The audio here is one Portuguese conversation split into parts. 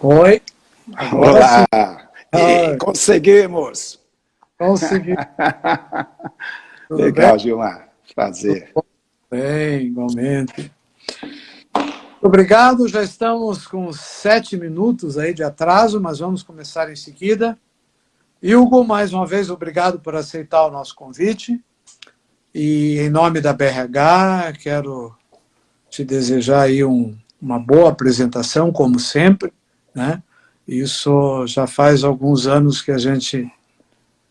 Oi, agora sim. Olá! E conseguimos! Consegui. Tudo bem? Legal, Gilmar. Prazer. Bem, igualmente. Obrigado, já estamos com 7 minutos aí de atraso, mas vamos começar em seguida. Hugo, mais uma vez, obrigado por aceitar o nosso convite. E em nome da BRH, quero te desejar aí uma boa apresentação, como sempre, né? Isso já faz alguns anos que a gente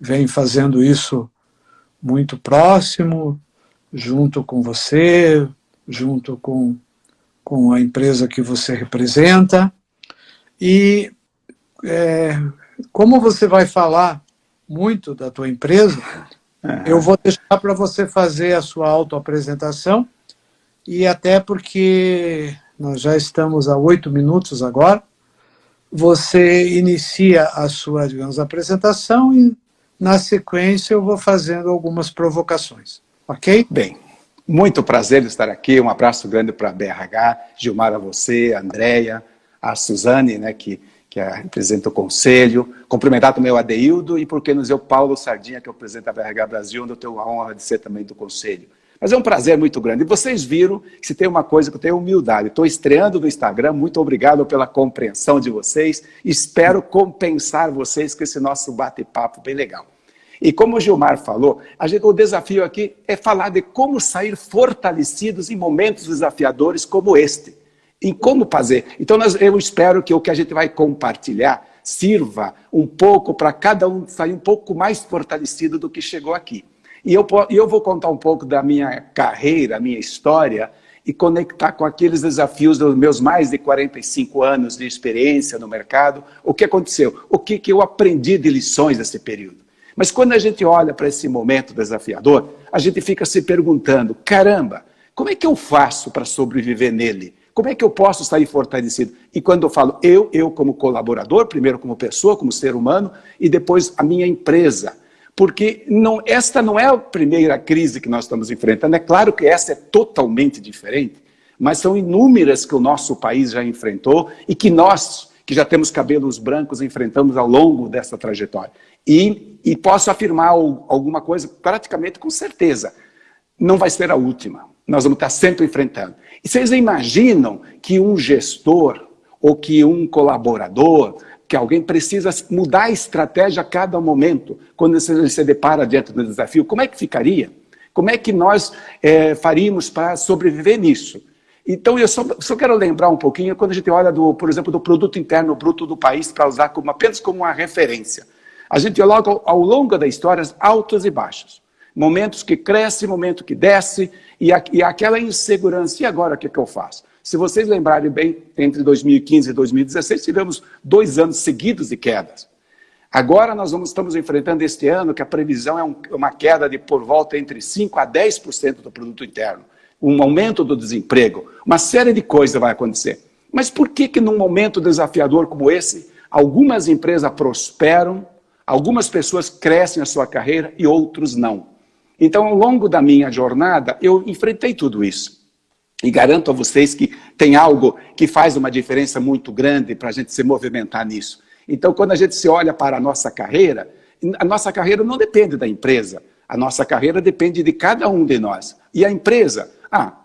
vem fazendo isso muito próximo, junto com você, junto com a empresa que você representa. E como você vai falar muito da tua empresa, eu vou deixar para você fazer a sua autoapresentação, e até porque nós já estamos a 8 minutos agora, você inicia a sua, digamos, apresentação e, na sequência, eu vou fazendo algumas provocações. Ok? Bem, muito prazer estar aqui. Um abraço grande para a BRH, Gilmar, a você, a Andréia, a Suzane, né, que representa o Conselho. Cumprimentar também o Adeildo e, por que não dizer, o Paulo Sardinha, que representa a BRH Brasil, onde eu tenho a honra de ser também do Conselho. Mas é um prazer muito grande. E vocês viram que se tem uma coisa que eu tenho humildade. Estou estreando no Instagram, muito obrigado pela compreensão de vocês. Espero compensar vocês com esse nosso bate-papo bem legal. E como o Gilmar falou, o desafio aqui é falar de como sair fortalecidos em momentos desafiadores como este. Em como fazer. Então eu espero que o que a gente vai compartilhar sirva um pouco para cada um sair um pouco mais fortalecido do que chegou aqui. E eu vou contar um pouco da minha carreira, minha história, e conectar com aqueles desafios dos meus mais de 45 anos de experiência no mercado, o que aconteceu, o que eu aprendi de lições desse período. Mas quando a gente olha para esse momento desafiador, a gente fica se perguntando, caramba, como é que eu faço para sobreviver nele? Como é que eu posso sair fortalecido? E quando eu falo eu como colaborador, primeiro como pessoa, como ser humano, e depois a minha empresa. Porque esta não é a primeira crise que nós estamos enfrentando. É claro que essa é totalmente diferente, mas são inúmeras que o nosso país já enfrentou e que nós, que já temos cabelos brancos, enfrentamos ao longo dessa trajetória. E posso afirmar alguma coisa praticamente com certeza. Não vai ser a última. Nós vamos estar sempre enfrentando. E vocês imaginam que um gestor ou que um colaborador, que alguém precisa mudar a estratégia a cada momento, quando ele se depara diante do desafio, como é que ficaria? Como é que nós faríamos para sobreviver nisso? Então, eu só quero lembrar um pouquinho, quando a gente olha, por exemplo, do produto interno bruto do país, para usar apenas como uma referência. A gente olha ao longo da história altos e baixos. Momentos que cresce, momento que desce, e aquela insegurança. E agora, o que eu faço? Se vocês lembrarem bem, entre 2015 e 2016, tivemos 2 anos seguidos de quedas. Agora nós estamos enfrentando este ano que a previsão é uma queda de por volta entre 5% a 10% do produto interno. Um aumento do desemprego. Uma série de coisas vai acontecer. Mas por que num momento desafiador como esse, algumas empresas prosperam, algumas pessoas crescem a sua carreira e outros não? Então, ao longo da minha jornada, eu enfrentei tudo isso. E garanto a vocês que tem algo que faz uma diferença muito grande para a gente se movimentar nisso. Então, quando a gente se olha para a nossa carreira não depende da empresa. A nossa carreira depende de cada um de nós. E a empresa?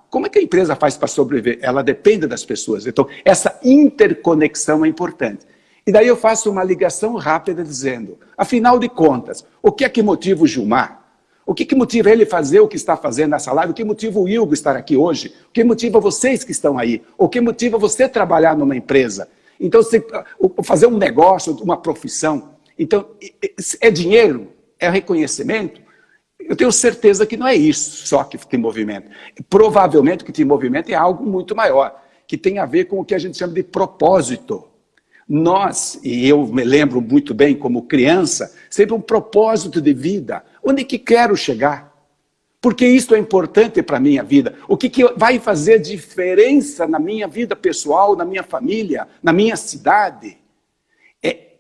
Como é que a empresa faz para sobreviver? Ela depende das pessoas. Então, essa interconexão é importante. E daí eu faço uma ligação rápida dizendo, afinal de contas, o que é que motiva o Gilmar? O que motiva ele fazer o que está fazendo nessa live? O que motiva o Hugo estar aqui hoje? O que motiva vocês que estão aí? O que motiva você trabalhar numa empresa? Então, fazer um negócio, uma profissão. Então, é dinheiro? É reconhecimento? Eu tenho certeza que não é isso só que te movimenta. Provavelmente o que te movimenta é algo muito maior, que tem a ver com o que a gente chama de propósito. Nós, e eu me lembro muito bem como criança, sempre um propósito de vida. Onde que quero chegar? Porque isso é importante para a minha vida. O que vai fazer diferença na minha vida pessoal, na minha família, na minha cidade?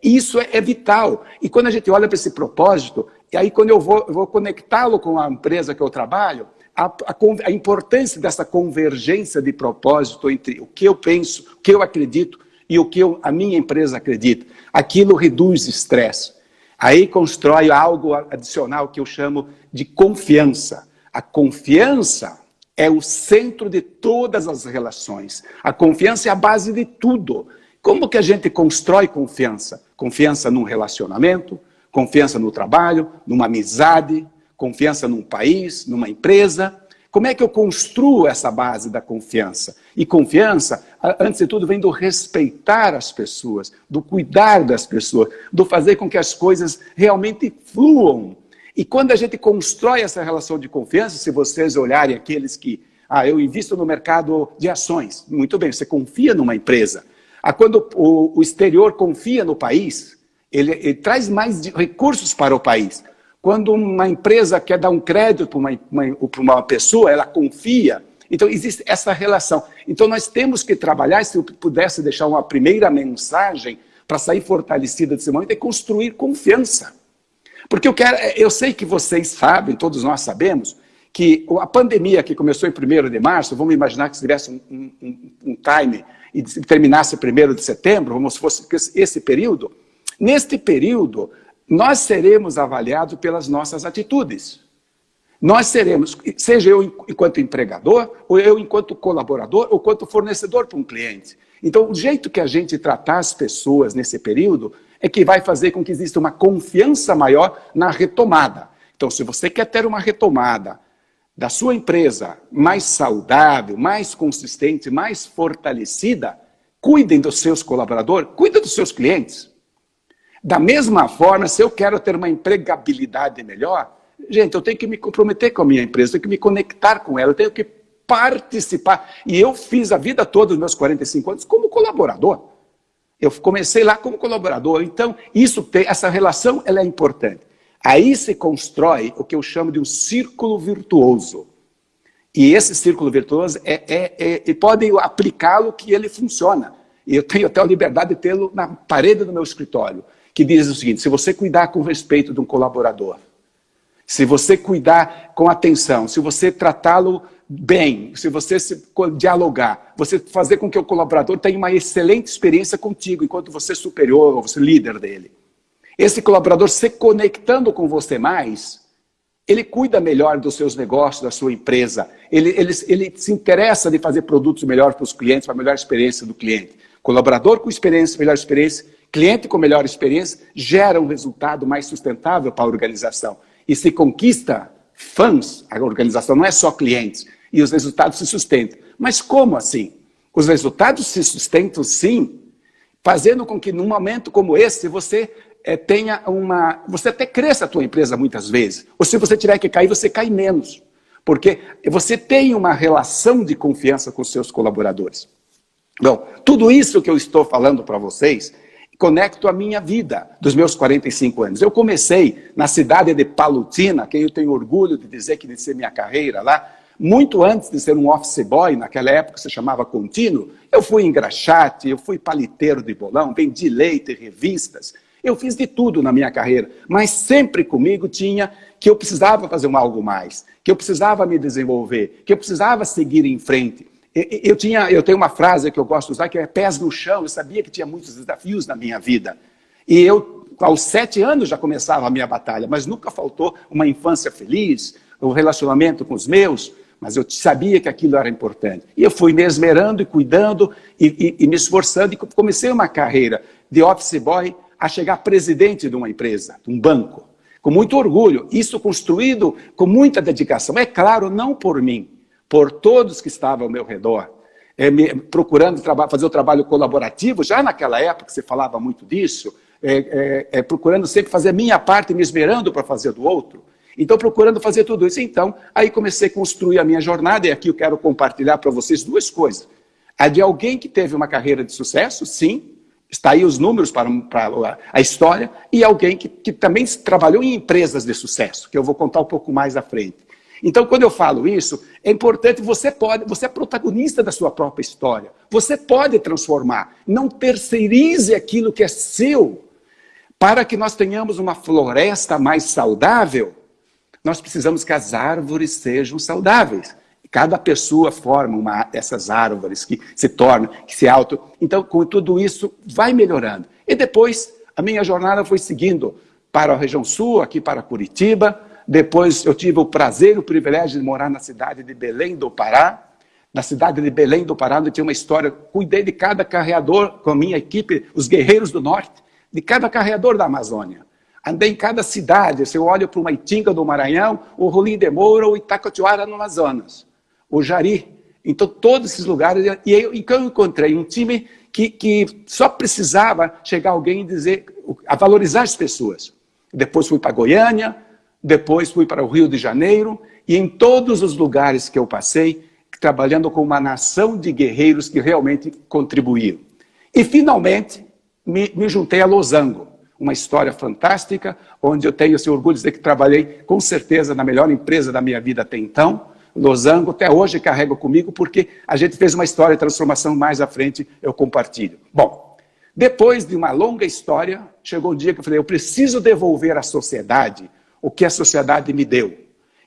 Isso é vital. E quando a gente olha para esse propósito, e aí quando eu vou conectá-lo com a empresa que eu trabalho, a importância dessa convergência de propósito entre o que eu penso, o que eu acredito e o que a minha empresa acredita. Aquilo reduz estresse. Aí constrói algo adicional que eu chamo de confiança. A confiança é o centro de todas as relações. A confiança é a base de tudo. Como que a gente constrói confiança? Confiança num relacionamento, confiança no trabalho, numa amizade, confiança num país, numa empresa. Como é que eu construo essa base da confiança? E confiança, antes de tudo, vem do respeitar as pessoas, do cuidar das pessoas, do fazer com que as coisas realmente fluam. E quando a gente constrói essa relação de confiança, se vocês olharem aqueles que, eu invisto no mercado de ações, muito bem, você confia numa empresa. Quando o exterior confia no país, ele traz mais recursos para o país. Quando uma empresa quer dar um crédito para uma pessoa, ela confia. Então, existe essa relação. Então, nós temos que trabalhar, se eu pudesse deixar uma primeira mensagem para sair fortalecida desse momento, é construir confiança. Porque eu sei que vocês sabem, todos nós sabemos, que a pandemia que começou em 1º de março, vamos imaginar que se tivesse um time e terminasse 1º de setembro, como se fosse esse período, neste período, nós seremos avaliados pelas nossas atitudes. Nós seremos, seja eu enquanto empregador, ou eu enquanto colaborador, ou enquanto fornecedor para um cliente. Então, o jeito que a gente tratar as pessoas nesse período é que vai fazer com que exista uma confiança maior na retomada. Então, se você quer ter uma retomada da sua empresa mais saudável, mais consistente, mais fortalecida, cuidem dos seus colaboradores, cuidem dos seus clientes. Da mesma forma, se eu quero ter uma empregabilidade melhor, gente, eu tenho que me comprometer com a minha empresa, eu tenho que me conectar com ela, eu tenho que participar. E eu fiz a vida toda, os meus 45 anos, como colaborador. Eu comecei lá como colaborador. Então, essa relação ela é importante. Aí se constrói o que eu chamo de um círculo virtuoso. E esse círculo virtuoso, podem aplicá-lo que ele funciona. E eu tenho até a liberdade de tê-lo na parede do meu escritório, que diz o seguinte: se você cuidar com respeito de um colaborador, se você cuidar com atenção, se você tratá-lo bem, se você dialogar, você fazer com que o colaborador tenha uma excelente experiência contigo, enquanto você é superior ou você é líder dele. Esse colaborador se conectando com você mais, ele cuida melhor dos seus negócios, da sua empresa. Ele se interessa de fazer produtos melhores para os clientes, para a melhor experiência do cliente. Colaborador com experiência, melhor experiência, cliente com melhor experiência, gera um resultado mais sustentável para a organização. E se conquista fãs, a organização não é só clientes, e os resultados se sustentam. Mas como assim? Os resultados se sustentam sim, fazendo com que num momento como esse você você até cresça a tua empresa muitas vezes. Ou se você tiver que cair, você cai menos. Porque você tem uma relação de confiança com os seus colaboradores. Bom, tudo isso que eu estou falando para vocês, conecto a minha vida dos meus 45 anos. Eu comecei na cidade de Palotina, que eu tenho orgulho de dizer que iniciei minha carreira lá, muito antes de ser um office boy, naquela época se chamava contínuo. Eu fui engraxate, eu fui paliteiro de bolão, vendi leite, revistas. Eu fiz de tudo na minha carreira, mas sempre comigo tinha que eu precisava fazer algo mais, que eu precisava me desenvolver, que eu precisava seguir em frente. Eu tenho uma frase que eu gosto de usar, que é pés no chão. Eu sabia que tinha muitos desafios na minha vida. E eu, aos 7 anos, já começava a minha batalha, mas nunca faltou uma infância feliz, um relacionamento com os meus, mas eu sabia que aquilo era importante. E eu fui me esmerando e cuidando e me esforçando, e comecei uma carreira de office boy a chegar presidente de uma empresa, de um banco, com muito orgulho. Isso construído com muita dedicação. É claro, não por mim, por todos que estavam ao meu redor, procurando fazer o trabalho colaborativo. Já naquela época se falava muito disso, procurando sempre fazer a minha parte, me esmerando para fazer do outro. Então, procurando fazer tudo isso. Então, aí comecei a construir a minha jornada, e aqui eu quero compartilhar para vocês 2 coisas. A de alguém que teve uma carreira de sucesso, sim, está aí os números para a história, e alguém que também trabalhou em empresas de sucesso, que eu vou contar um pouco mais à frente. Então, quando eu falo isso, é importante, você é protagonista da sua própria história. Você pode transformar. Não terceirize aquilo que é seu. Para que nós tenhamos uma floresta mais saudável, nós precisamos que as árvores sejam saudáveis. Cada pessoa forma essas árvores que se tornam, que se auto... Então, com tudo isso, vai melhorando. E depois, a minha jornada foi seguindo para a região sul, aqui para Curitiba. Depois, eu tive o prazer e o privilégio de morar na cidade de Belém do Pará. Na cidade de Belém do Pará, onde tinha uma história, cuidei de cada carreador, com a minha equipe, os Guerreiros do Norte, de cada carreador da Amazônia. Andei em cada cidade, se eu olho para uma Itinga do Maranhão, o Rolim de Moura, o Itacoatiara no Amazonas, o Jari. Então, todos esses lugares, e eu encontrei um time que só precisava chegar alguém e dizer, a valorizar as pessoas. Depois fui para Goiânia, depois fui para o Rio de Janeiro, e em todos os lugares que eu passei, trabalhando com uma nação de guerreiros que realmente contribuíram. E, finalmente, me juntei a Losango, uma história fantástica, onde eu tenho esse orgulho de dizer que trabalhei, com certeza, na melhor empresa da minha vida até então. Losango, até hoje, carrego comigo, porque a gente fez uma história de transformação mais à frente, eu compartilho. Bom, depois de uma longa história, chegou o dia que eu falei, eu preciso devolver à sociedade o que a sociedade me deu.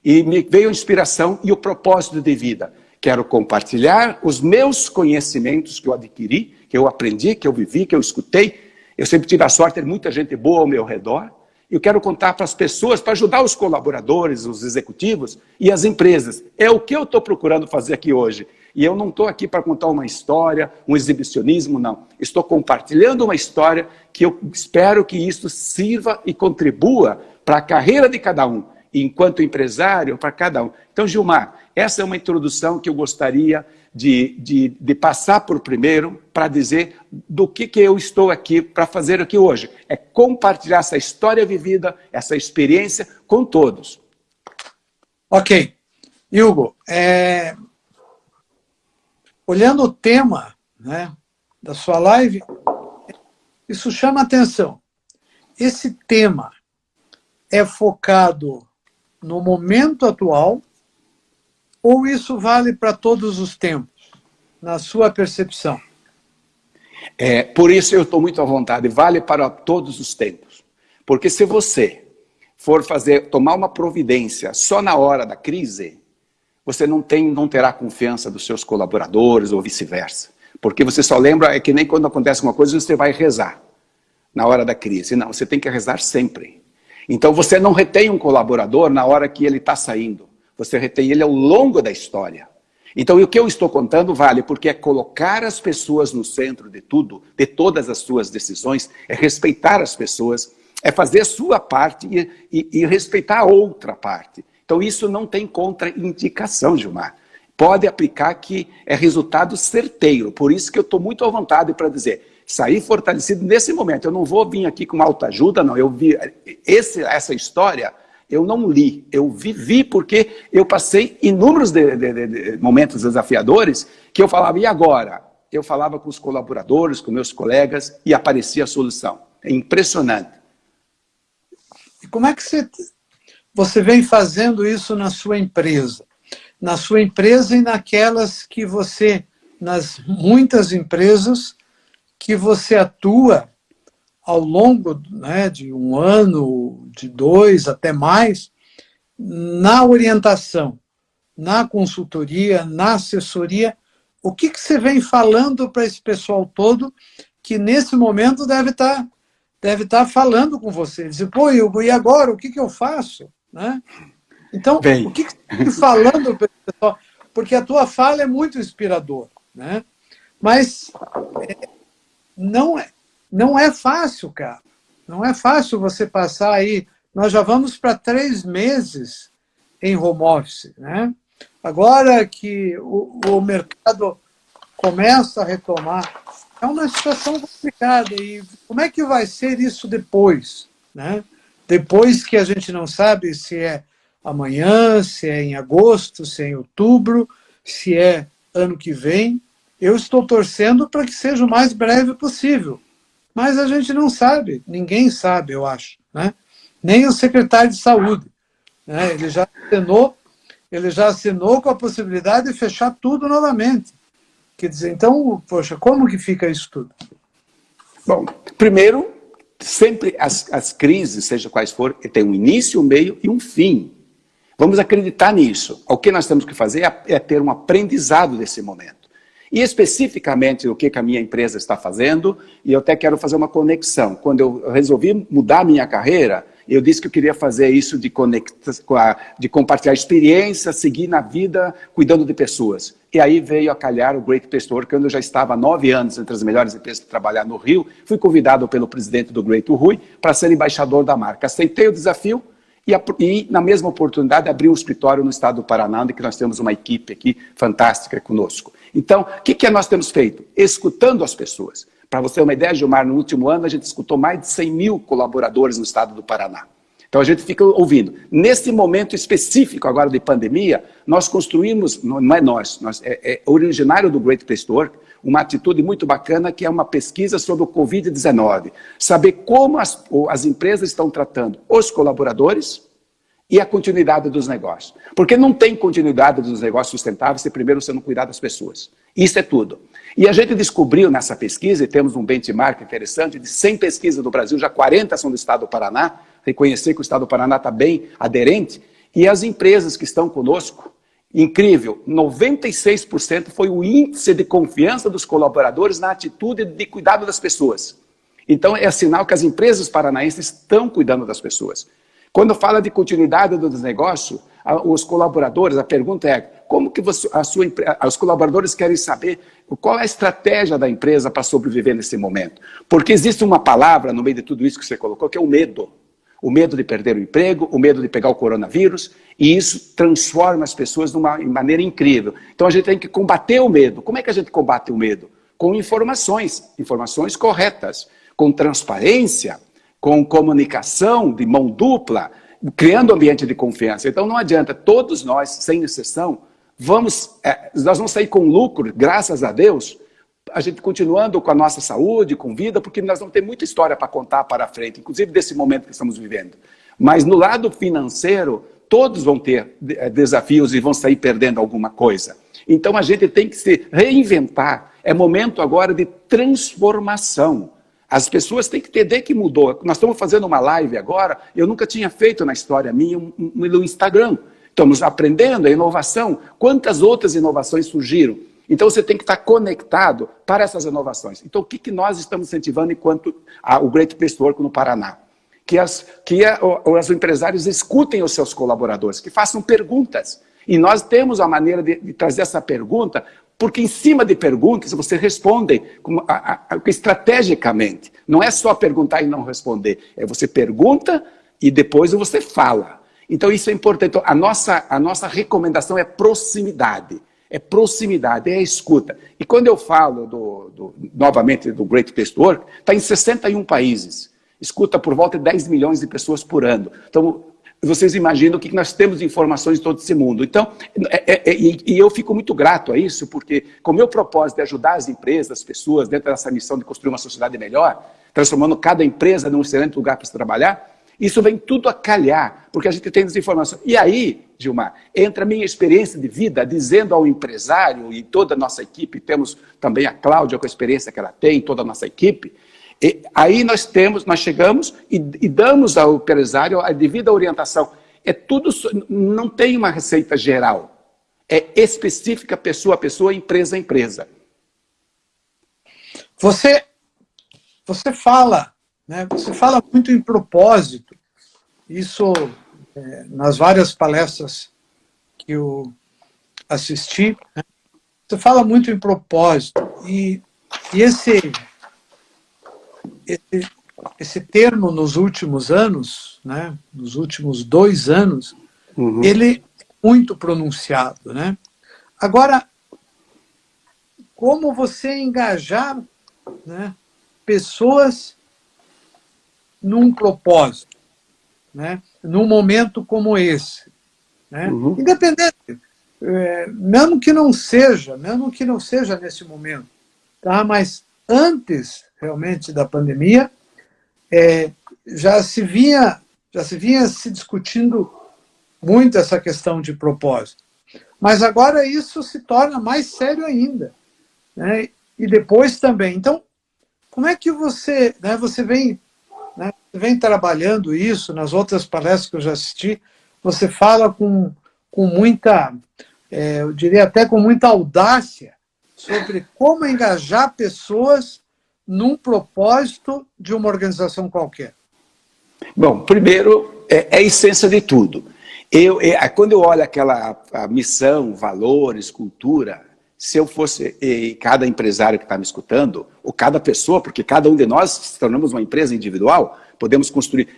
E me veio a inspiração e o propósito de vida. Quero compartilhar os meus conhecimentos que eu adquiri, que eu aprendi, que eu vivi, que eu escutei. Eu sempre tive a sorte de ter muita gente boa ao meu redor. E eu quero contar para as pessoas, para ajudar os colaboradores, os executivos e as empresas. É o que eu estou procurando fazer aqui hoje. E eu não estou aqui para contar uma história, um exibicionismo, não. Estou compartilhando uma história que eu espero que isso sirva e contribua para a carreira de cada um. E enquanto empresário, para cada um. Então, Gilmar, essa é uma introdução que eu gostaria de passar por primeiro para dizer do que eu estou aqui para fazer aqui hoje. É compartilhar essa história vivida, essa experiência com todos. Ok. Hugo, olhando o tema, né, da sua live, isso chama atenção. Esse tema é focado no momento atual ou isso vale para todos os tempos, na sua percepção? Por isso eu estou muito à vontade, vale para todos os tempos. Porque se você for tomar uma providência só na hora da crise, você não terá confiança dos seus colaboradores ou vice-versa. Porque você só lembra, é que nem quando acontece uma coisa, você vai rezar na hora da crise. Não, você tem que rezar sempre. Então você não retém um colaborador na hora que ele está saindo. Você retém ele ao longo da história. Então o que eu estou contando vale, porque é colocar as pessoas no centro de tudo, de todas as suas decisões, é respeitar as pessoas, é fazer a sua parte e respeitar a outra parte. Então isso não tem contraindicação, Gilmar. Pode aplicar que é resultado certeiro. Por isso que eu estou muito à vontade para dizer, sair fortalecido nesse momento. Eu não vou vir aqui com uma autoajuda, não. Eu vi essa história, eu não li. Eu vivi porque eu passei inúmeros momentos desafiadores que eu falava, e agora? Eu falava com os colaboradores, com meus colegas e aparecia a solução. É impressionante. E como é que você vem fazendo isso na sua empresa? Na sua empresa e naquelas que você, nas muitas empresas que você atua ao longo, né, de um ano, de 2, até mais, na orientação, na consultoria, na assessoria, o que você vem falando para esse pessoal todo que nesse momento deve estar falando com você? Dizer, pô, Hugo, e agora? O que eu faço? Né? Então, o que você está falando para esse pessoal? Porque a tua fala é muito inspiradora, né? Mas não é fácil, cara. Não é fácil você passar aí. Nós já vamos para 3 meses em home office, né? Agora que o mercado começa a retomar, é uma situação complicada. E como é que vai ser isso depois, né? Depois que a gente não sabe se é amanhã, se é em agosto, se é em outubro, se é ano que vem. Eu estou torcendo para que seja o mais breve possível. Mas a gente não sabe, ninguém sabe, eu acho, né? Nem o secretário de saúde, né? Ele já assinou com a possibilidade de fechar tudo novamente. Quer dizer, então, poxa, como que fica isso tudo? Bom, primeiro, sempre as crises, seja quais forem, tem um início, um meio e um fim. Vamos acreditar nisso. O que nós temos que fazer é ter um aprendizado desse momento. E especificamente o que a minha empresa está fazendo, e eu até quero fazer uma conexão. Quando eu resolvi mudar minha carreira, eu disse que eu queria fazer isso de compartilhar experiência, seguir na vida, cuidando de pessoas. E aí veio a calhar o Great Place to Work, quando eu já estava há 9 anos entre as melhores empresas para trabalhar no Rio, fui convidado pelo presidente do Great Rui para ser embaixador da marca. Aceitei o desafio e na mesma oportunidade, abri um escritório no estado do Paraná, onde nós temos uma equipe aqui fantástica conosco. Então, o que nós temos feito? Escutando as pessoas. Para você ter uma ideia, Gilmar, no último ano a gente escutou mais de 100 mil colaboradores no estado do Paraná. Então a gente fica ouvindo. Nesse momento específico agora de pandemia, nós construímos, não é nós, é originário do Great Place to Work, uma atitude muito bacana que é uma pesquisa sobre o Covid-19. Saber como as empresas estão tratando os colaboradores e a continuidade dos negócios. Porque não tem continuidade dos negócios sustentáveis se primeiro você não cuidar das pessoas. Isso é tudo. E a gente descobriu nessa pesquisa, e temos um benchmark interessante, de 100 pesquisas do Brasil, já 40 são do estado do Paraná, reconhecer que o estado do Paraná está bem aderente, e as empresas que estão conosco, incrível, 96% foi o índice de confiança dos colaboradores na atitude de cuidado das pessoas. Então é sinal que as empresas paranaenses estão cuidando das pessoas. Quando fala de continuidade dos negócios, os colaboradores, a pergunta é, como que os colaboradores querem saber qual é a estratégia da empresa para sobreviver nesse momento? Porque existe uma palavra no meio de tudo isso que você colocou, que é o medo. O medo de perder o emprego, o medo de pegar o coronavírus, e isso transforma as pessoas de uma maneira incrível. Então a gente tem que combater o medo. Como é que a gente combate o medo? Com informações corretas, com transparência, com comunicação de mão dupla, criando ambiente de confiança. Então não adianta, todos nós, sem exceção, nós vamos sair com lucro, graças a Deus, a gente continuando com a nossa saúde, com vida, porque nós vamos ter muita história para contar para frente, inclusive desse momento que estamos vivendo. Mas no lado financeiro, todos vão ter desafios e vão sair perdendo alguma coisa. Então a gente tem que se reinventar. É momento agora de transformação. As pessoas têm que entender que mudou. Nós estamos fazendo uma live agora, eu nunca tinha feito na história minha no Instagram. Estamos aprendendo a inovação. Quantas outras inovações surgiram? Então você tem que estar conectado para essas inovações. Então o que nós estamos incentivando enquanto o Great Place to Work no Paraná? Que os empresários escutem os seus colaboradores, que façam perguntas. E nós temos a maneira de trazer essa pergunta, porque em cima de perguntas você responde estrategicamente. Não é só perguntar e não responder. É você pergunta e depois você fala. Então isso é importante. Então, a nossa recomendação é proximidade. É proximidade, é a escuta. E quando eu falo, novamente, do Great Place to Work, está em 61 países. Escuta por volta de 10 milhões de pessoas por ano. Então, vocês imaginam o que nós temos de informações em todo esse mundo. Então, e eu fico muito grato a isso, porque com o meu propósito de ajudar as empresas, as pessoas, dentro dessa missão de construir uma sociedade melhor, transformando cada empresa num excelente lugar para se trabalhar, isso vem tudo a calhar, porque a gente tem as informações. E aí, Gilmar, entra a minha experiência de vida, dizendo ao empresário e toda a nossa equipe, temos também a Cláudia com a experiência que ela tem, toda a nossa equipe, e aí nós chegamos e damos ao empresário a devida orientação. É tudo, não tem uma receita geral, é específica pessoa a pessoa, empresa a empresa. Você fala, né? Você fala muito em propósito. Isso, nas várias palestras que eu assisti, né? Você fala muito em propósito. E esse termo nos últimos anos, né? Nos últimos 2 anos, ele é muito pronunciado, né? Agora, como você engajar, né, pessoas num propósito, né, num momento como esse, né, independente, mesmo que não seja nesse momento, tá? Mas antes realmente da pandemia, já se vinha se discutindo muito essa questão de propósito, mas agora isso se torna mais sério ainda, né? E depois também. Então, como é que você, né, você vem trabalhando isso nas outras palestras que eu já assisti, você fala com muita, eu diria até com muita audácia, sobre como engajar pessoas num propósito de uma organização qualquer. Bom, primeiro, é a essência de tudo. Quando eu olho a missão, valores, cultura, se eu fosse cada empresário que está me escutando, ou cada pessoa, porque cada um de nós se tornamos uma empresa individual, podemos construir.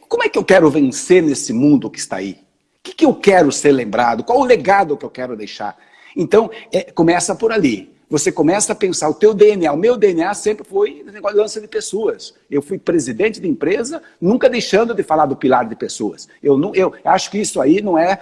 Como é que eu quero vencer nesse mundo que está aí? O que eu quero ser lembrado? Qual o legado que eu quero deixar? Então, começa por ali. Você começa a pensar o teu DNA. O meu DNA sempre foi negócio de lança de pessoas. Eu fui presidente de empresa, nunca deixando de falar do pilar de pessoas. Eu acho que isso aí não é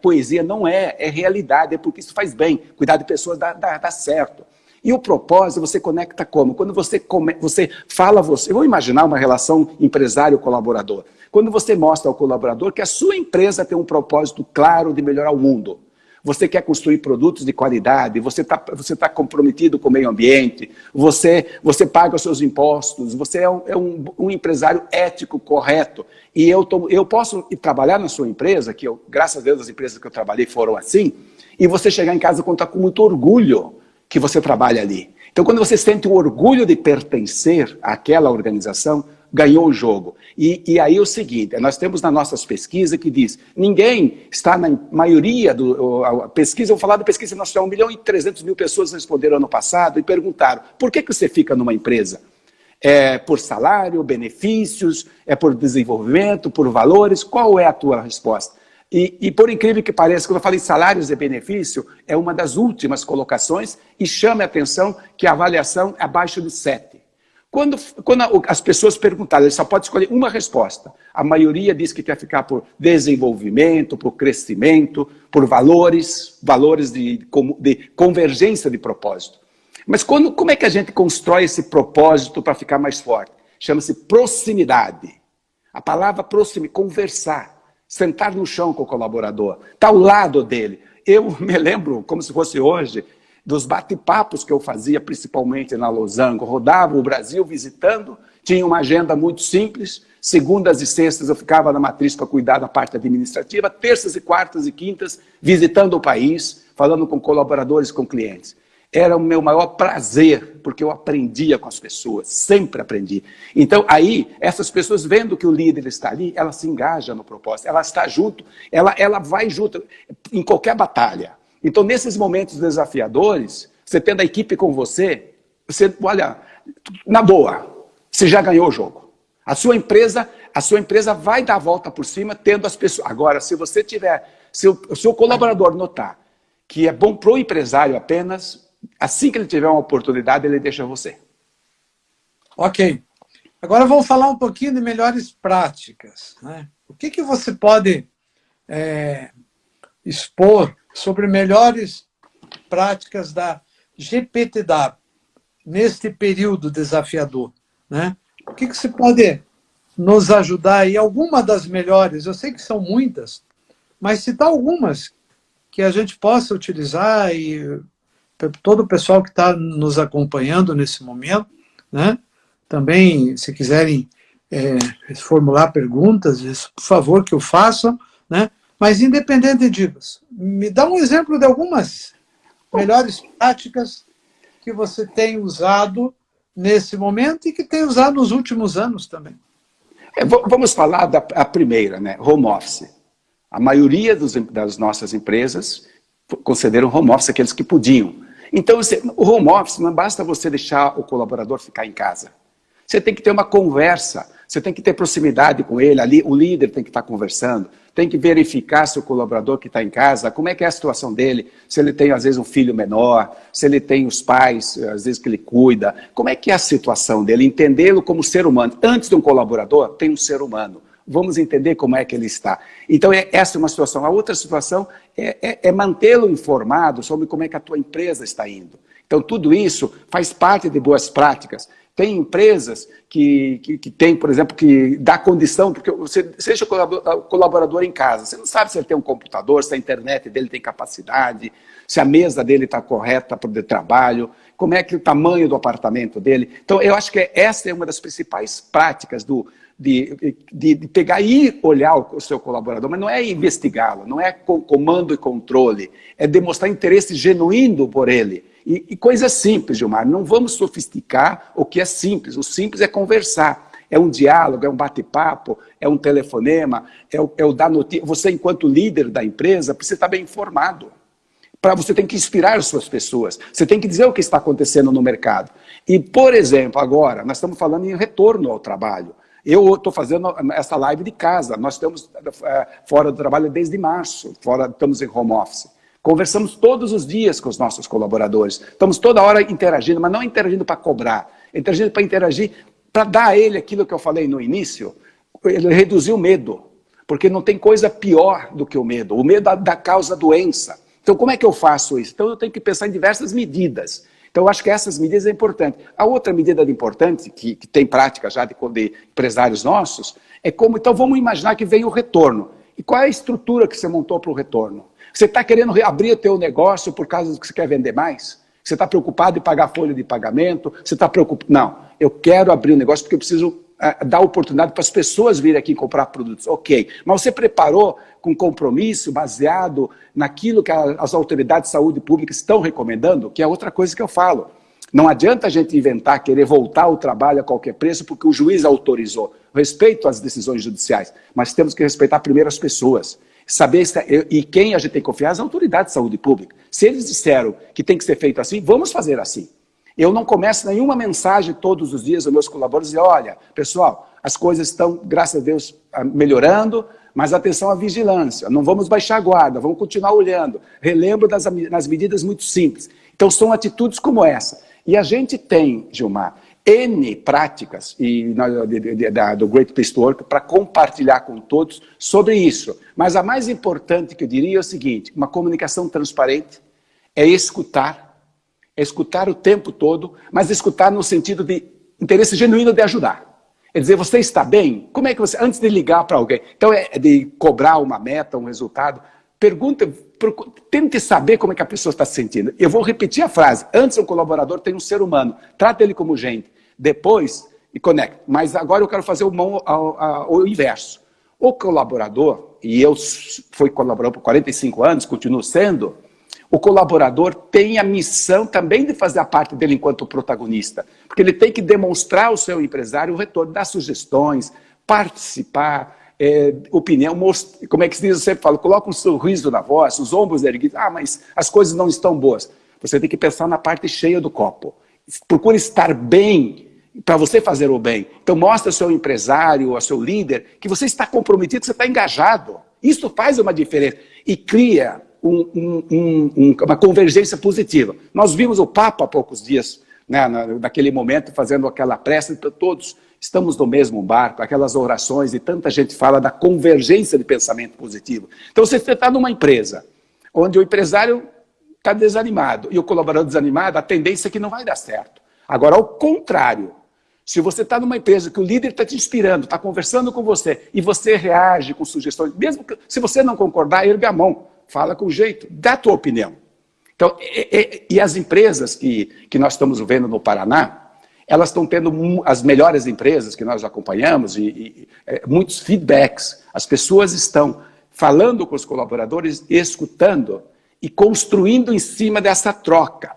poesia, não é realidade, é porque isso faz bem. Cuidar de pessoas dá certo. E o propósito você conecta como? Quando você fala, eu vou imaginar uma relação empresário-colaborador. Quando você mostra ao colaborador que a sua empresa tem um propósito claro de melhorar o mundo. Você quer construir produtos de qualidade, você tá comprometido com o meio ambiente, você paga os seus impostos, você é um empresário ético, correto. E eu posso ir trabalhar na sua empresa, graças a Deus as empresas que eu trabalhei foram assim, e você chegar em casa e contar com muito orgulho que você trabalha ali. Então, quando você sente o orgulho de pertencer àquela organização, ganhou o jogo. E aí é o seguinte, nós temos nas nossas pesquisas que diz, ninguém está na maioria a pesquisa, eu vou falar da pesquisa nacional, 1.300.000 pessoas responderam ano passado e perguntaram, por que você fica numa empresa? É por salário, benefícios, é por desenvolvimento, por valores? Qual é a tua resposta? E por incrível que pareça, quando eu falei salários e benefício, é uma das últimas colocações e chame a atenção que a avaliação é abaixo de 7. Quando as pessoas perguntaram, ele só pode escolher uma resposta. A maioria diz que quer ficar por desenvolvimento, por crescimento, por valores de convergência de propósito. Mas como é que a gente constrói esse propósito para ficar mais forte? Chama-se proximidade. A palavra proximidade, conversar. Sentar no chão com o colaborador, estar ao lado dele. Eu me lembro, como se fosse hoje, dos bate-papos que eu fazia, principalmente na Losango. Rodava o Brasil visitando, tinha uma agenda muito simples. Segundas e sextas eu ficava na matriz para cuidar da parte administrativa. Terças e quartas e quintas, visitando o país, falando com colaboradores, com clientes. Era o meu maior prazer, porque eu aprendia com as pessoas, sempre aprendi. Então, aí, essas pessoas vendo que o líder está ali, ela se engaja no propósito, ela está junto, ela vai junto em qualquer batalha. Então, nesses momentos desafiadores, você tendo a equipe com você, olha, na boa, você já ganhou o jogo. A sua empresa vai dar a volta por cima, tendo as pessoas. Agora, se você tiver, se o seu colaborador notar que é bom para o empresário apenas, assim que ele tiver uma oportunidade, ele deixa você. Ok. Agora vamos falar um pouquinho de melhores práticas, né? O que você pode expor sobre melhores práticas da GPTW neste período desafiador, né? O que você pode nos ajudar aí? Alguma das melhores, eu sei que são muitas, mas citar algumas que a gente possa utilizar e todo o pessoal que está nos acompanhando nesse momento, né? Também, se quiserem formular perguntas, isso, por favor, que o façam, né? Mas independente disso, me dá um exemplo de algumas melhores práticas que você tem usado nesse momento e que tem usado nos últimos anos também. Vamos falar da primeira, né? Home office. A maioria das nossas empresas concederam home office àqueles que podiam. Então, o home office não basta você deixar o colaborador ficar em casa. Você tem que ter uma conversa, você tem que ter proximidade com ele, ali o líder tem que estar conversando, tem que verificar se o colaborador que está em casa, como é que é a situação dele, se ele tem, às vezes, um filho menor, se ele tem os pais, às vezes, que ele cuida, como é que é a situação dele, entendê-lo como ser humano. Antes de um colaborador, tem um ser humano. Vamos entender como é que ele está. Então, essa é uma situação. A outra situação é mantê-lo informado sobre como é que a tua empresa está indo. Então, tudo isso faz parte de boas práticas. Tem empresas que tem, por exemplo, que dá condição, porque você seja colaborador em casa, você não sabe se ele tem um computador, se a internet dele tem capacidade, se a mesa dele está correta para o trabalho, como é que o tamanho do apartamento dele. Então, eu acho que essa é uma das principais práticas de pegar e olhar o seu colaborador, mas não é investigá-lo, não é comando e controle, é demonstrar interesse genuíno por ele. E coisa simples, Gilmar, não vamos sofisticar o que é simples. O simples é conversar, é um diálogo, é um bate-papo, é um telefonema, é o dar notícia. Você, enquanto líder da empresa, precisa estar bem informado. Você tem que inspirar as suas pessoas, você tem que dizer o que está acontecendo no mercado. E, por exemplo, agora, nós estamos falando em retorno ao trabalho. Eu estou fazendo essa live de casa, nós estamos fora do trabalho desde março, estamos em home office. Conversamos todos os dias com os nossos colaboradores, estamos toda hora interagindo, mas não interagindo para cobrar, interagindo para interagir, para dar a ele aquilo que eu falei no início, ele reduzir o medo, porque não tem coisa pior do que o medo da causa doença. Então, como é que eu faço isso? Então, eu tenho que pensar em diversas medidas. Então, eu acho que essas medidas é importante. A outra medida importante, que tem prática já de empresários nossos, é como, então, vamos imaginar que vem o retorno. E qual é a estrutura que você montou para o retorno? Você está querendo abrir o teu negócio por causa do que você quer vender mais? Você está preocupado em pagar folha de pagamento? Você está preocupado? Não, eu quero abrir um negócio porque eu preciso dar oportunidade para as pessoas virem aqui comprar produtos. Ok, mas você preparou com compromisso, baseado naquilo que as autoridades de saúde pública estão recomendando, que é outra coisa que eu falo. Não adianta a gente inventar, querer voltar ao trabalho a qualquer preço porque o juiz autorizou. Respeito às decisões judiciais, mas temos que respeitar primeiro as pessoas. Saber e quem a gente tem que confiar? As autoridades de saúde pública. Se eles disseram que tem que ser feito assim, vamos fazer assim. Eu não começo nenhuma mensagem todos os dias aos meus colaboradores e olha, pessoal, as coisas estão, graças a Deus, melhorando, mas atenção à vigilância, não vamos baixar a guarda, vamos continuar olhando. Relembro das medidas muito simples. Então são atitudes como essa. E a gente tem, Gilmar, N práticas do Great Place to Work para compartilhar com todos sobre isso. Mas a mais importante que eu diria é o seguinte, uma comunicação transparente, é escutar o tempo todo, mas escutar no sentido de interesse genuíno de ajudar. É dizer, você está bem? Como é que você, antes de ligar para alguém, então é de cobrar uma meta, um resultado, tente saber como é que a pessoa está se sentindo. Eu vou repetir a frase, antes o colaborador tem um ser humano, trata ele como gente, depois e conecta. Mas agora eu quero fazer o inverso. O colaborador, e eu fui colaborador por 45 anos, continuo sendo, o colaborador tem a missão também de fazer a parte dele enquanto protagonista, porque ele tem que demonstrar ao seu empresário o retorno, dar sugestões, participar, opinião, como é que se diz, eu sempre falo, coloca um sorriso na voz, os ombros erguidos, mas as coisas não estão boas. Você tem que pensar na parte cheia do copo. Procure estar bem para você fazer o bem. Então mostra ao seu empresário, ao seu líder, que você está comprometido, que você está engajado. Isso faz uma diferença e cria uma convergência positiva. Nós vimos o Papa há poucos dias, né, naquele momento, fazendo aquela prece, então todos estamos no mesmo barco, aquelas orações, e tanta gente fala da convergência de pensamento positivo. Então você está numa empresa, onde o empresário está desanimado, e o colaborador desanimado, a tendência é que não vai dar certo. Agora, ao contrário, se você está numa empresa que o líder está te inspirando, está conversando com você, e você reage com sugestões, mesmo que, se você não concordar, erga a mão. Fala com jeito, dá a tua opinião. Então, e as empresas que nós estamos vendo no Paraná, elas estão tendo as melhores empresas que nós acompanhamos, muitos feedbacks. As pessoas estão falando com os colaboradores, escutando e construindo em cima dessa troca.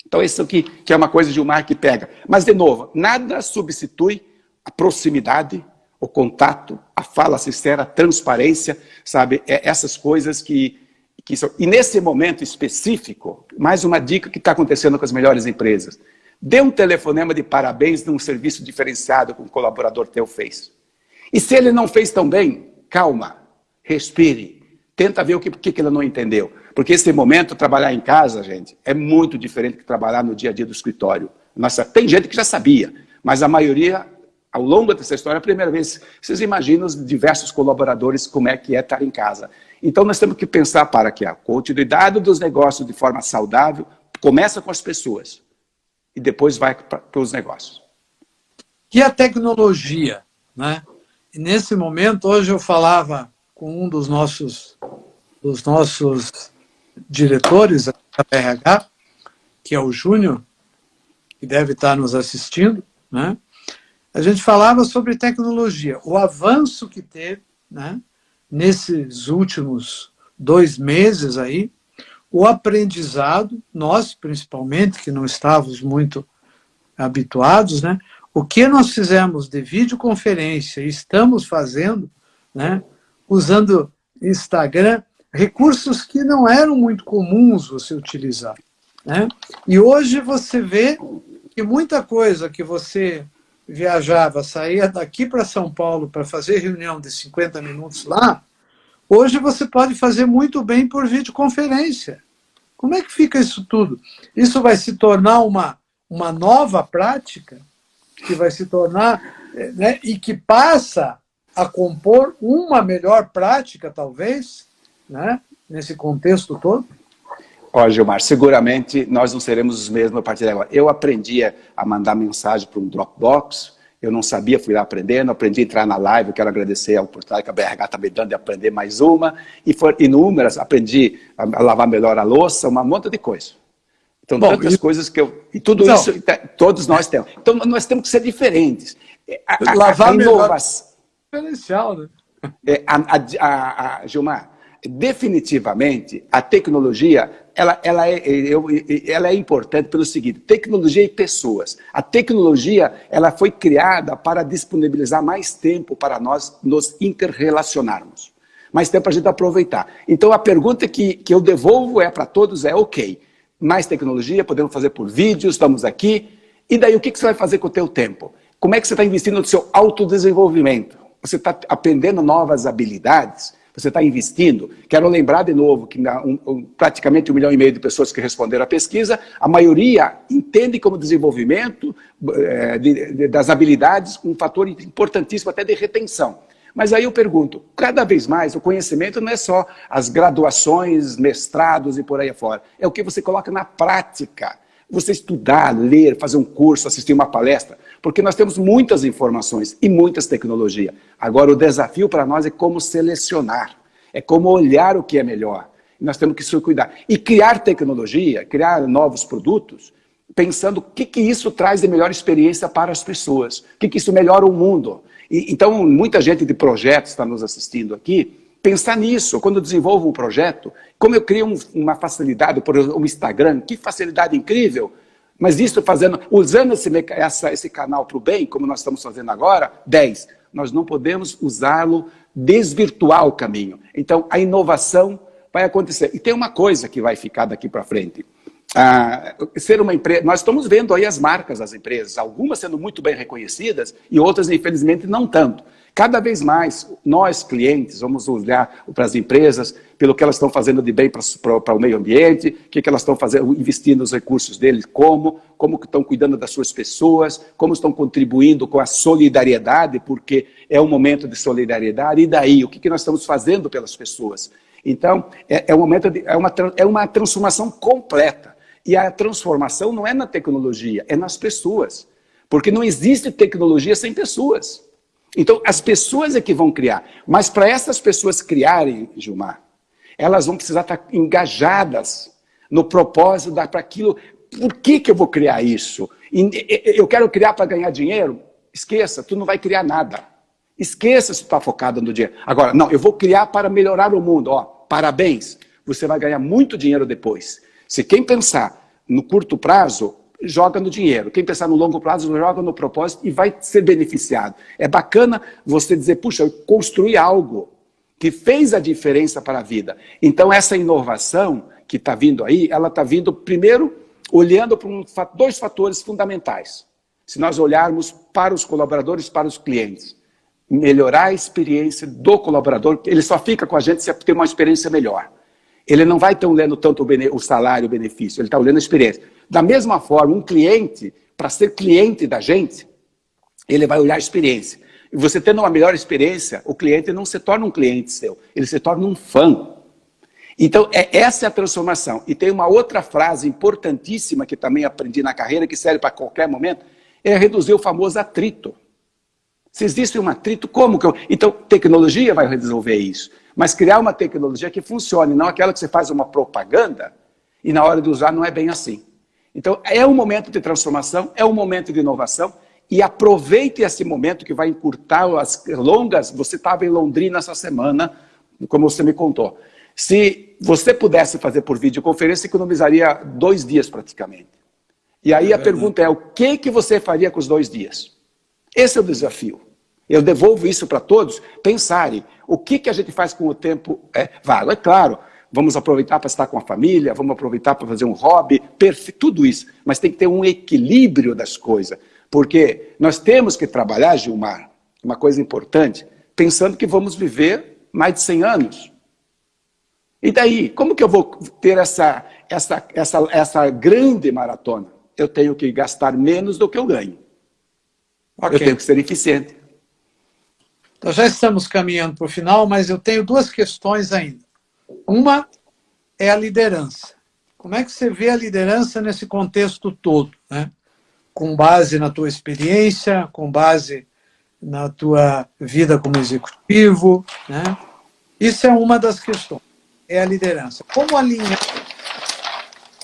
Então, isso aqui que é uma coisa de Gilmar que pega. Mas, de novo, nada substitui a proximidade, o contato, a fala sincera, a transparência, sabe? Essas coisas que são... E nesse momento específico, mais uma dica que está acontecendo com as melhores empresas. Dê um telefonema de parabéns num serviço diferenciado que um colaborador teu fez. E se ele não fez tão bem, calma, respire. Tenta ver o que ele não entendeu. Porque esse momento, trabalhar em casa, gente, é muito diferente de trabalhar no dia a dia do escritório. Nossa, tem gente que já sabia, mas a maioria... Ao longo dessa história, é a primeira vez, vocês imaginam os diversos colaboradores como é que é estar em casa. Então, nós temos que pensar para que a continuidade dos negócios de forma saudável começa com as pessoas e depois vai para os negócios. E a tecnologia, né? E nesse momento, hoje eu falava com um dos nossos diretores da RH, que é o Júnior, que deve estar nos assistindo, né? a gente falava sobre tecnologia, o avanço que teve, né, nesses últimos 2 meses aí, o aprendizado, nós principalmente, que não estávamos muito habituados, né, o que nós fizemos de videoconferência e estamos fazendo, né, usando Instagram, recursos que não eram muito comuns você utilizar, né? E hoje você vê que muita coisa que você viajava, saía daqui para São Paulo para fazer reunião de 50 minutos lá, hoje você pode fazer muito bem por videoconferência. Como é que fica isso tudo? Isso vai se tornar uma nova prática, que vai se tornar, né, e que passa a compor uma melhor prática, talvez, né, nesse contexto todo? Ó, Gilmar, seguramente nós não seremos os mesmos a partir de agora. Eu aprendi a mandar mensagem para um Dropbox, eu não sabia, fui lá aprendendo, aprendi a entrar na live, eu quero agradecer a oportunidade que a BRH está me dando de aprender mais uma, e foram inúmeras, aprendi a lavar melhor a louça, uma monte de coisa. Então, tantas coisas que eu... E tudo isso, todos nós temos. Então, nós temos que ser diferentes. Lavar melhor diferencial, né? Gilmar, definitivamente, a tecnologia, ela é importante pelo seguinte, tecnologia e pessoas. A tecnologia, ela foi criada para disponibilizar mais tempo para nós nos interrelacionarmos. Mais tempo para a gente aproveitar. Então, a pergunta que eu devolvo para todos ok, mais tecnologia, podemos fazer por vídeos, estamos aqui, e daí o que você vai fazer com o teu tempo? Como é que você está investindo no seu autodesenvolvimento? Você está aprendendo novas habilidades? Você está investindo? Quero lembrar de novo que praticamente 1,5 milhão de pessoas que responderam à pesquisa, a maioria entende como desenvolvimento das habilidades um fator importantíssimo até de retenção. Mas aí eu pergunto, cada vez mais o conhecimento não é só as graduações, mestrados e por aí afora, é o que você coloca na prática. Você estudar, ler, fazer um curso, assistir uma palestra, porque nós temos muitas informações e muitas tecnologias. Agora o desafio para nós é como selecionar, é como olhar o que é melhor. Nós temos que se cuidar. E criar tecnologia, criar novos produtos, pensando o que isso traz de melhor experiência para as pessoas, o que isso melhora o mundo. Então, muita gente de projetos está nos assistindo aqui, pensar nisso, quando eu desenvolvo um projeto, como eu crio uma facilidade, por exemplo, um Instagram, que facilidade incrível, mas isso usando esse canal para o bem, como nós estamos fazendo agora, 10, nós não podemos usá-lo, desvirtuar o caminho. Então, a inovação vai acontecer. E tem uma coisa que vai ficar daqui para frente. Ser uma empresa, nós estamos vendo aí as marcas das empresas, algumas sendo muito bem reconhecidas e outras, infelizmente, não tanto. Cada vez mais, nós, clientes, vamos olhar para as empresas, pelo que elas estão fazendo de bem para o meio ambiente, o que elas estão fazendo, investindo os recursos deles, como estão cuidando das suas pessoas, como estão contribuindo com a solidariedade, porque é um momento de solidariedade, e daí, o que nós estamos fazendo pelas pessoas? Então, é uma transformação completa. E a transformação não é na tecnologia, é nas pessoas. Porque não existe tecnologia sem pessoas. Então, as pessoas é que vão criar. Mas para essas pessoas criarem, Gilmar, elas vão precisar estar engajadas no propósito para aquilo. Por que eu vou criar isso? Eu quero criar para ganhar dinheiro? Esqueça, tu não vai criar nada. Esqueça se tu está focado no dinheiro. Agora, não, eu vou criar para melhorar o mundo. Ó, parabéns, você vai ganhar muito dinheiro depois. Se quem pensar no curto prazo, joga no dinheiro. Quem pensar no longo prazo, joga no propósito e vai ser beneficiado. É bacana você dizer, puxa, eu construí algo que fez a diferença para a vida. Então, essa inovação que está vindo aí, ela está vindo, primeiro, olhando para 2 fatores fundamentais. Se nós olharmos para os colaboradores, para os clientes, melhorar a experiência do colaborador, ele só fica com a gente se ter uma experiência melhor. Ele não vai estar olhando tanto o salário, o benefício, ele está olhando a experiência. Da mesma forma, um cliente, para ser cliente da gente, ele vai olhar a experiência. E você tendo uma melhor experiência, o cliente não se torna um cliente seu, ele se torna um fã. Então, essa é a transformação. E tem uma outra frase importantíssima que também aprendi na carreira, que serve para qualquer momento, é reduzir o famoso atrito. Se existe um atrito, como que eu... Então, tecnologia vai resolver isso. Mas criar uma tecnologia que funcione, não aquela que você faz uma propaganda e na hora de usar não é bem assim. Então, é um momento de transformação, é um momento de inovação e aproveite esse momento que vai encurtar as longas. Você estava em Londrina essa semana, como você me contou. Se você pudesse fazer por videoconferência, economizaria 2 dias praticamente. E aí a pergunta é, o que você faria com os 2 dias? Esse é o desafio. Eu devolvo isso para todos pensarem, o que a gente faz com o tempo vago? É claro, vamos aproveitar para estar com a família, vamos aproveitar para fazer um hobby, tudo isso. Mas tem que ter um equilíbrio das coisas. Porque nós temos que trabalhar, Gilmar, uma coisa importante, pensando que vamos viver mais de 100 anos. E daí, como que eu vou ter essa grande maratona? Eu tenho que gastar menos do que eu ganho. Okay. Eu tenho que ser eficiente. Então já estamos caminhando para o final, mas eu tenho 2 questões ainda. Uma é a liderança. Como é que você vê a liderança nesse contexto todo, né? Com base na tua experiência, com base na tua vida como executivo, né? Isso é uma das questões, é a liderança. Como alinhar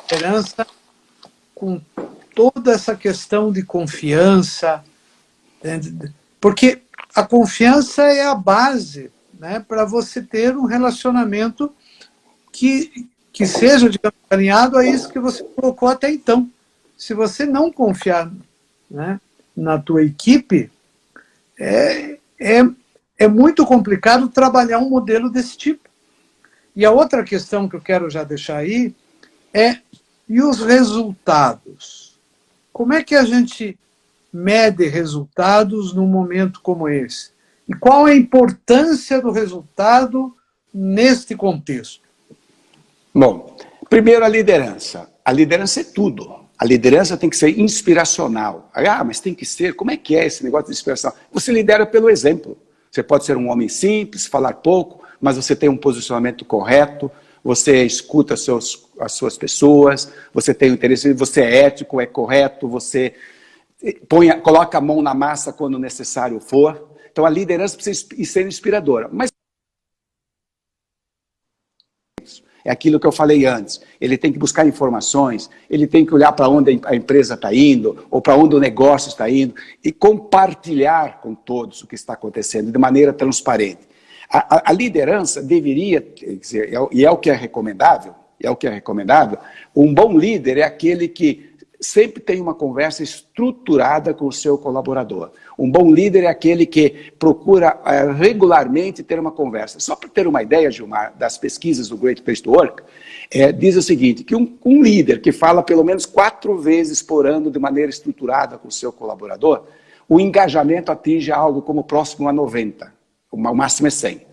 a liderança com toda essa questão de confiança? Porque a confiança é a base, né, para você ter um relacionamento que seja, digamos, alinhado a isso que você colocou até então. Se você não confiar, né, na tua equipe, é muito complicado trabalhar um modelo desse tipo. E a outra questão que eu quero já deixar aí e os resultados? Como é que a gente mede resultados num momento como esse? E qual a importância do resultado neste contexto? Bom, primeiro a liderança. A liderança é tudo. A liderança tem que ser inspiracional. Mas tem que ser, como é que é esse negócio de inspiração? Você lidera pelo exemplo. Você pode ser um homem simples, falar pouco, mas você tem um posicionamento correto, você escuta as suas pessoas, você tem o interesse, você é ético, é correto, você coloca a mão na massa quando necessário for. Então a liderança precisa ser inspiradora. Mas é aquilo que eu falei antes. Ele tem que buscar informações, ele tem que olhar para onde a empresa está indo, ou para onde o negócio está indo, e compartilhar com todos o que está acontecendo de maneira transparente. A liderança deveria, e é o que é recomendável, um bom líder é aquele que sempre tem uma conversa estruturada com o seu colaborador. Um bom líder é aquele que procura regularmente ter uma conversa. Só para ter uma ideia, Gilmar, das pesquisas do Great Place to Work, diz o seguinte, que um líder que fala pelo menos 4 vezes por ano de maneira estruturada com o seu colaborador, o engajamento atinge algo como próximo a 90, o máximo é 100.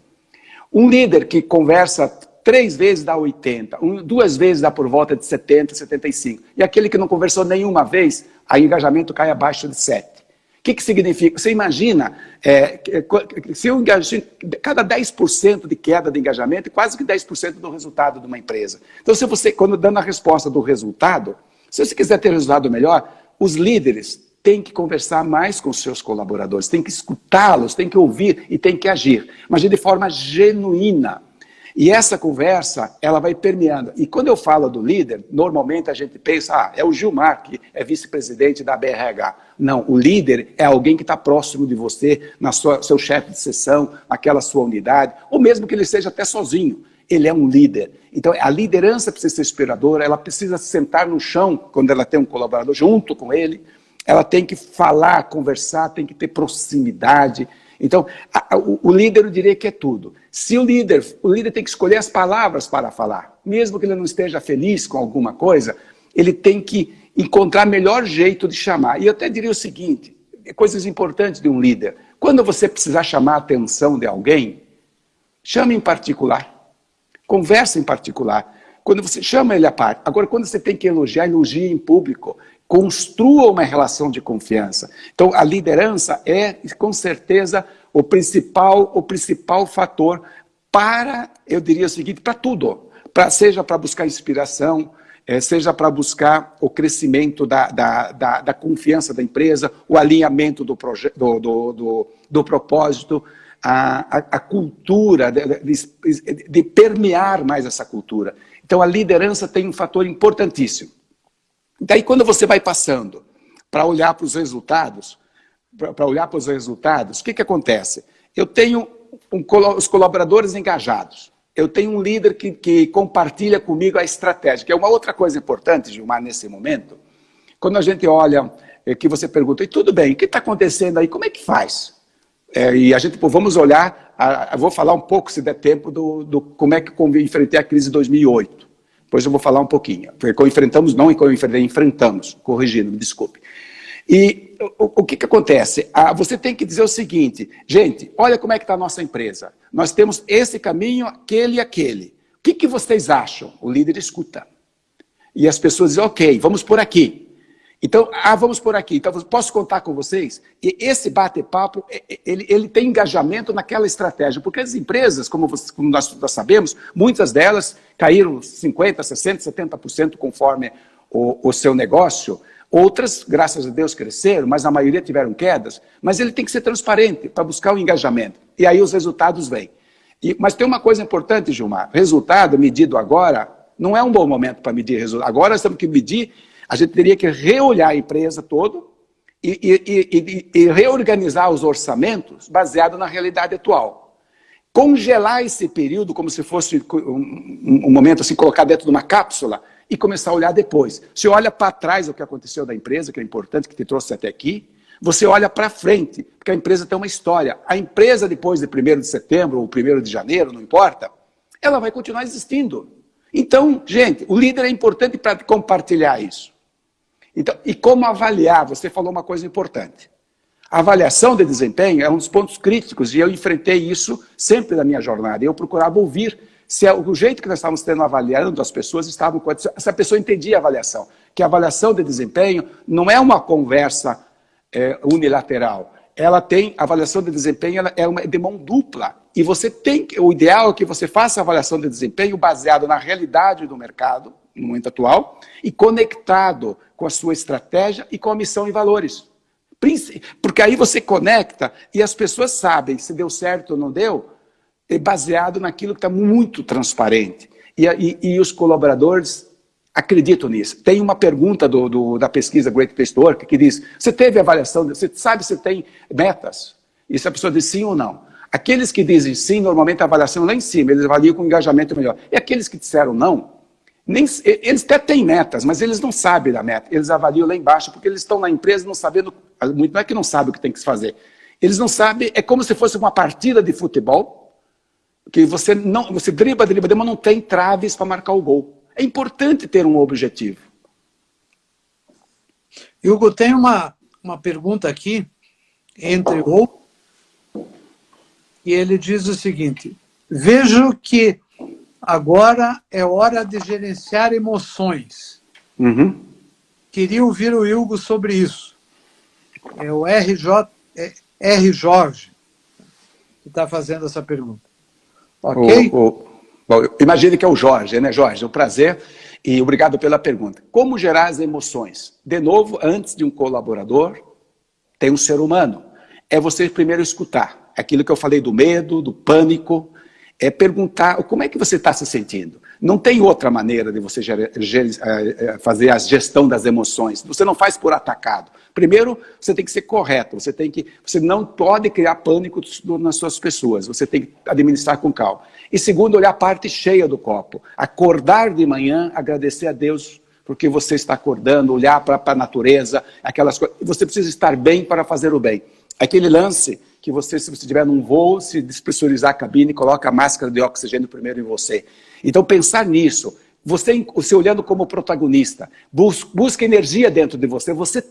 Um líder que conversa 3 vezes dá 80, 2 vezes dá por volta de 70, 75. E aquele que não conversou nenhuma vez, o engajamento cai abaixo de 7. O que significa? Você imagina, se cada 10% de queda de engajamento é quase que 10% do resultado de uma empresa. Então, se você, quando dando a resposta do resultado, se você quiser ter resultado melhor, os líderes têm que conversar mais com os seus colaboradores, têm que escutá-los, têm que ouvir e têm que agir, mas de forma genuína. E essa conversa, ela vai permeando. E quando eu falo do líder, normalmente a gente pensa, é o Gilmar, que é vice-presidente da BRH. Não, o líder é alguém que está próximo de você, seu chefe de seção, naquela sua unidade, ou mesmo que ele seja até sozinho. Ele é um líder. Então, a liderança precisa ser inspiradora, ela precisa se sentar no chão, quando ela tem um colaborador junto com ele, ela tem que falar, conversar, tem que ter proximidade. Então, o líder, eu diria que é tudo. Se o líder tem que escolher as palavras para falar, mesmo que ele não esteja feliz com alguma coisa, ele tem que encontrar o melhor jeito de chamar. E eu até diria o seguinte, coisas importantes de um líder. Quando você precisar chamar a atenção de alguém, chame em particular, converse em particular. Quando você chama ele à parte. Agora, quando você tem que elogiar, elogie em público. Construa uma relação de confiança. Então, a liderança é, com certeza, o principal fator para, eu diria o seguinte, para tudo. Seja para buscar inspiração, seja para buscar o crescimento da confiança da empresa, o alinhamento do propósito, a cultura, de permear mais essa cultura. Então, a liderança tem um fator importantíssimo. Daí, quando você vai passando para olhar para os resultados, para olhar para os resultados, o que acontece? Eu tenho os colaboradores engajados. Eu tenho um líder que compartilha comigo a estratégia, que é uma outra coisa importante, Gilmar, nesse momento. Quando a gente olha, que você pergunta, e tudo bem, o que está acontecendo aí? Como é que faz? E a gente, vamos olhar, eu vou falar um pouco, se der tempo, do como é que eu enfrentei a crise de 2008. Depois eu vou falar um pouquinho. Enfrentamos, não enfrentamos, corrigindo, me desculpe. E o que acontece? Você tem que dizer o seguinte, gente, olha como é que está a nossa empresa. Nós temos esse caminho, aquele e aquele. O que vocês acham? O líder escuta. E as pessoas dizem, ok, vamos por aqui. Então, vamos por aqui. Então, posso contar com vocês? E esse bate-papo, ele tem engajamento naquela estratégia. Porque as empresas, como nós sabemos, muitas delas caíram 50%, 60%, 70% conforme o seu negócio. Outras, graças a Deus, cresceram, mas a maioria tiveram quedas. Mas ele tem que ser transparente para buscar o engajamento. E aí os resultados vêm. Mas tem uma coisa importante, Gilmar. Resultado medido agora não é um bom momento para medir resultado. Agora nós temos que medir, a gente teria que reolhar a empresa toda e reorganizar os orçamentos baseado na realidade atual. Congelar esse período como se fosse um momento assim, colocar dentro de uma cápsula e começar a olhar depois. Você olha para trás o que aconteceu da empresa, que é importante, que te trouxe até aqui. Você olha para frente, porque a empresa tem uma história. A empresa, depois de 1º de setembro ou 1º de janeiro, não importa, ela vai continuar existindo. Então, gente, o líder é importante para compartilhar isso. Então, e como avaliar? Você falou uma coisa importante. A avaliação de desempenho é um dos pontos críticos, e eu enfrentei isso sempre na minha jornada. Eu procurava ouvir se o jeito que nós estávamos tendo avaliando as pessoas estavam com essa pessoa entendia a avaliação, que a avaliação de desempenho não é uma conversa unilateral. Ela tem a avaliação de desempenho, ela é de mão dupla. E você o ideal é que você faça a avaliação de desempenho baseado na realidade do mercado, no momento atual, e conectado com a sua estratégia e com a missão e valores. Porque aí você conecta e as pessoas sabem se deu certo ou não deu, baseado naquilo que está muito transparente. E os colaboradores acreditam nisso. Tem uma pergunta da pesquisa Great Place to Work que diz, você teve avaliação, você sabe se tem metas? E se a pessoa diz sim ou não. Aqueles que dizem sim, normalmente a avaliação é lá em cima, eles avaliam com engajamento melhor. E aqueles que disseram não, eles até têm metas, mas eles não sabem da meta. Eles avaliam lá embaixo, porque eles estão na empresa não sabendo, não é que não sabem o que tem que se fazer. Eles não sabem, é como se fosse uma partida de futebol, que você dribla, mas não tem traves para marcar o gol. É importante ter um objetivo. Hugo, tem uma pergunta aqui, entre outros, e ele diz o seguinte, vejo que agora é hora de gerenciar emoções. Uhum. Queria ouvir o Hugo sobre isso. É o R. Jorge que está fazendo essa pergunta. Ok? Bom, imagine que é o Jorge, né, Jorge? É um prazer e obrigado pela pergunta. Como gerar as emoções? De novo, antes de um colaborador, tem um ser humano. É você primeiro escutar. Aquilo que eu falei do medo, do pânico, é perguntar como é que você está se sentindo. Não tem outra maneira de você fazer a gestão das emoções. Você não faz por atacado. Primeiro, você tem que ser correto. Você não pode criar pânico nas suas pessoas. Você tem que administrar com calma. E segundo, olhar a parte cheia do copo. Acordar de manhã, agradecer a Deus porque você está acordando, olhar para a natureza, aquelas coisas. Você precisa estar bem para fazer o bem. Aquele lance que você, se você estiver num voo, se despressurizar a cabine, coloca a máscara de oxigênio primeiro em você. Então, pensar nisso, você olhando como protagonista, busca energia dentro de você, você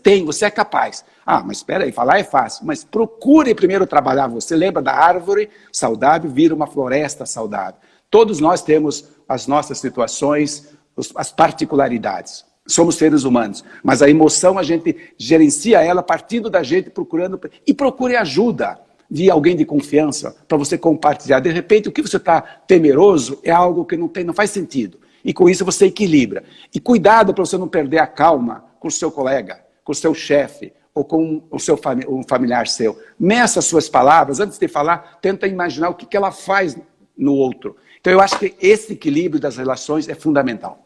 é capaz. Mas espera aí, falar é fácil, mas procure primeiro trabalhar você. Lembra da árvore saudável, vira uma floresta saudável. Todos nós temos as nossas situações, as particularidades. Somos seres humanos, mas a emoção a gente gerencia ela partindo da gente, procurando, e procure ajuda de alguém de confiança para você compartilhar. De repente, o que você está temeroso é algo que não faz sentido. E com isso você equilibra. E cuidado para você não perder a calma com o seu colega, com o seu chefe, ou com um familiar seu. Meça as suas palavras, antes de falar, tenta imaginar o que ela faz no outro. Então eu acho que esse equilíbrio das relações é fundamental.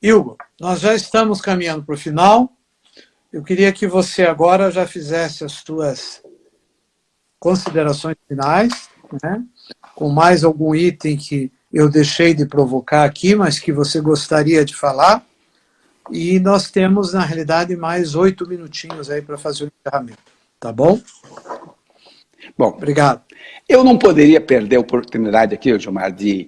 Hugo, nós já estamos caminhando para o final. eu queria que você agora já fizesse as suas considerações finais, né? Com mais algum item que eu deixei de provocar aqui, mas que você gostaria de falar. E nós temos, na realidade, mais 8 minutinhos aí para fazer o encerramento. Tá bom? Bom, obrigado. Eu não poderia perder a oportunidade aqui, Gilmar, de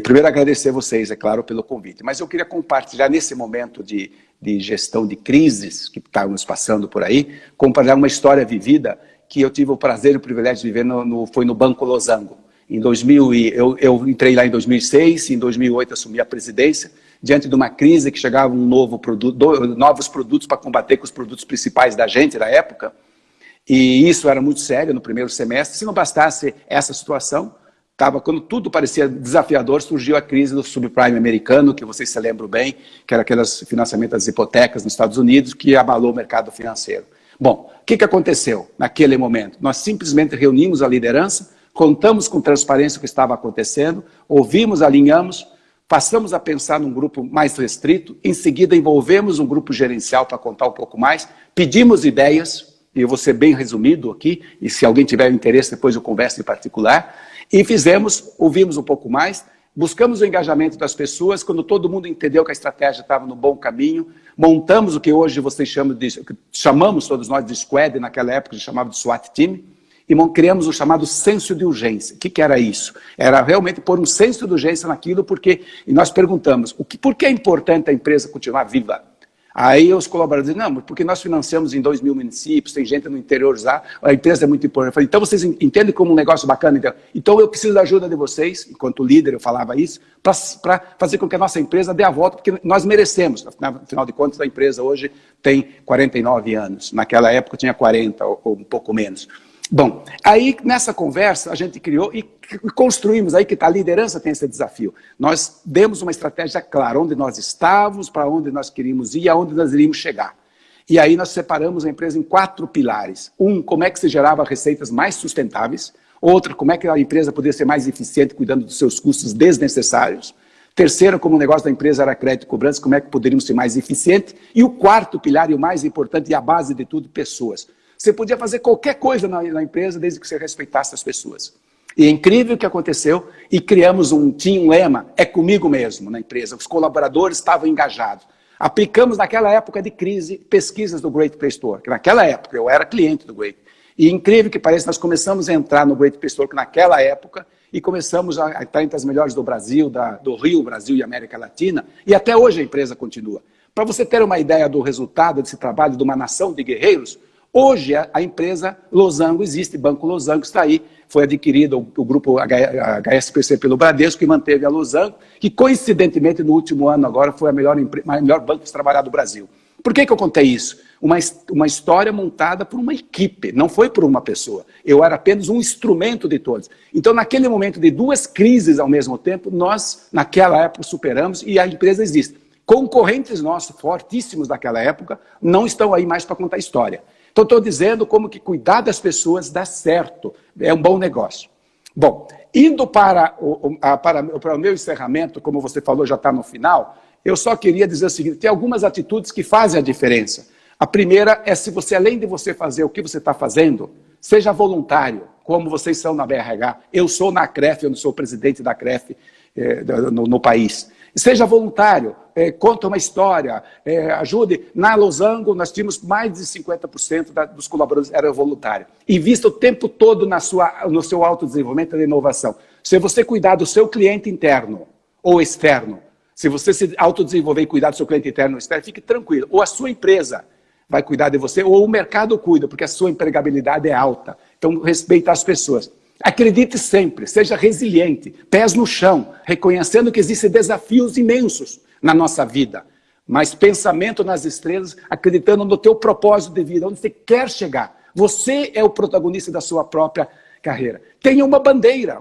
primeiro agradecer vocês, é claro, pelo convite, mas eu queria compartilhar nesse momento de gestão de crises que estávamos passando por aí, compartilhar uma história vivida que eu tive o prazer e o privilégio de viver foi no Banco Losango. Em 2000, eu entrei lá em 2006, em 2008 assumi a presidência, diante de uma crise que chegava novos produtos para combater com os produtos principais da gente na época, e isso era muito sério no primeiro semestre. Se não bastasse essa situação, quando tudo parecia desafiador, surgiu a crise do subprime americano, que vocês se lembram bem, que era aqueles financiamentos das hipotecas nos Estados Unidos, que abalou o mercado financeiro. Bom, o que aconteceu naquele momento? Nós simplesmente reunimos a liderança, contamos com transparência o que estava acontecendo, ouvimos, alinhamos, passamos a pensar num grupo mais restrito, em seguida envolvemos um grupo gerencial para contar um pouco mais, pedimos ideias, e eu vou ser bem resumido aqui, e se alguém tiver interesse depois eu converso em particular, e ouvimos um pouco mais, buscamos o engajamento das pessoas, quando todo mundo entendeu que a estratégia estava no bom caminho, montamos o que hoje vocês chamamos todos nós de squad, naquela época a gente chamava de SWAT Team, e criamos o chamado senso de urgência. O que era isso? Era realmente pôr um senso de urgência naquilo, e nós perguntamos, por que é importante a empresa continuar viva? Aí os colaboradores dizem, não, porque nós financiamos em 2.000 municípios, tem gente no interior já, a empresa é muito importante. Eu falei, então vocês entendem como um negócio bacana? Então eu preciso da ajuda de vocês, enquanto líder eu falava isso, para fazer com que a nossa empresa dê a volta, porque nós merecemos. Afinal de contas, a empresa hoje tem 49 anos, naquela época tinha 40 ou um pouco menos. Bom, aí nessa conversa a gente criou e construímos, aí que está, a liderança tem esse desafio. Nós demos uma estratégia clara, onde nós estávamos, para onde nós queríamos ir e aonde nós iríamos chegar. E aí nós separamos a empresa em 4 pilares. Como é que se gerava receitas mais sustentáveis. Outro, como é que a empresa poderia ser mais eficiente cuidando dos seus custos desnecessários. Terceiro, como o negócio da empresa era crédito e cobrança, como é que poderíamos ser mais eficientes. E o 4º pilar, e o mais importante, e a base de tudo, pessoas. Você podia fazer qualquer coisa na empresa, desde que você respeitasse as pessoas. E é incrível o que aconteceu, e criamos tinha um lema, é comigo mesmo, na empresa. Os colaboradores estavam engajados. Aplicamos naquela época de crise, pesquisas do Great Place to Work. Naquela época, eu era cliente do Great. E incrível que pareça, nós começamos a entrar no Great Place to Work naquela época, e começamos a estar entre as melhores do Brasil, do Rio, Brasil e América Latina, e até hoje a empresa continua. Para você ter uma ideia do resultado desse trabalho de uma nação de guerreiros, hoje a empresa Losango existe, Banco Losango está aí, foi adquirido o grupo HSBC pelo Bradesco, que manteve a Losango, que coincidentemente no último ano agora foi a melhor banco de trabalhar do Brasil. Por que eu contei isso? Uma história montada por uma equipe, não foi por uma pessoa. Eu era apenas um instrumento de todos. Então, naquele momento de 2 crises ao mesmo tempo, nós, naquela época, superamos e a empresa existe. Concorrentes nossos, fortíssimos daquela época, não estão aí mais para contar história. Então, estou dizendo como que cuidar das pessoas dá certo, é um bom negócio. Bom, indo para o meu encerramento, como você falou, já está no final, eu só queria dizer o seguinte, tem algumas atitudes que fazem a diferença. A primeira é se você, além de você fazer o que você está fazendo, seja voluntário, como vocês são na BRH. Eu sou na CREF, eu não sou presidente da CREF no país. Seja voluntário, conta uma história, ajude. Na Losango, nós tínhamos mais de 50% dos colaboradores eram voluntários. Invista o tempo todo no seu autodesenvolvimento e inovação. Se você cuidar do seu cliente interno ou externo, se você se autodesenvolver e cuidar do seu cliente interno ou externo, fique tranquilo. Ou a sua empresa vai cuidar de você, ou o mercado cuida, porque a sua empregabilidade é alta. Então, respeita as pessoas. Acredite sempre, seja resiliente, pés no chão, reconhecendo que existem desafios imensos na nossa vida, mas pensamento nas estrelas, acreditando no teu propósito de vida, onde você quer chegar. Você é o protagonista da sua própria carreira. Tenha uma bandeira,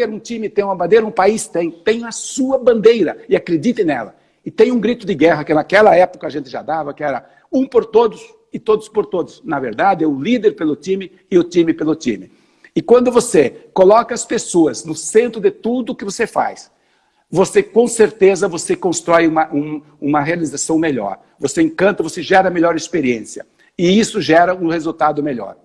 um time tem uma bandeira, um país tem a sua bandeira e acredite nela. E tem um grito de guerra que naquela época a gente já dava, que era um por todos e todos por todos. Na verdade, é o líder pelo time e o time pelo time. E quando você coloca as pessoas no centro de tudo que você faz, você com certeza você constrói uma realização melhor. Você encanta, você gera melhor experiência. E isso gera um resultado melhor.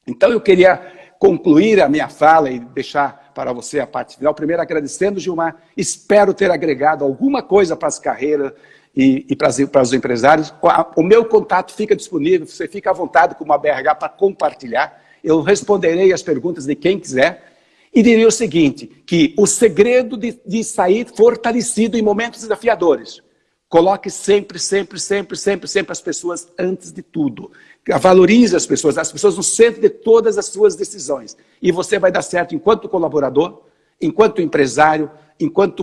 Então eu queria concluir a minha fala e deixar para você a parte final. Primeiro agradecendo, Gilmar. Espero ter agregado alguma coisa para as carreiras e para os empresários. O meu contato fica disponível, você fica à vontade como a BRH para compartilhar. Eu responderei as perguntas de quem quiser. E diria o seguinte, que o segredo de sair fortalecido em momentos desafiadores, coloque sempre as pessoas antes de tudo. Valorize as pessoas no centro de todas as suas decisões. E você vai dar certo enquanto colaborador, enquanto empresário, enquanto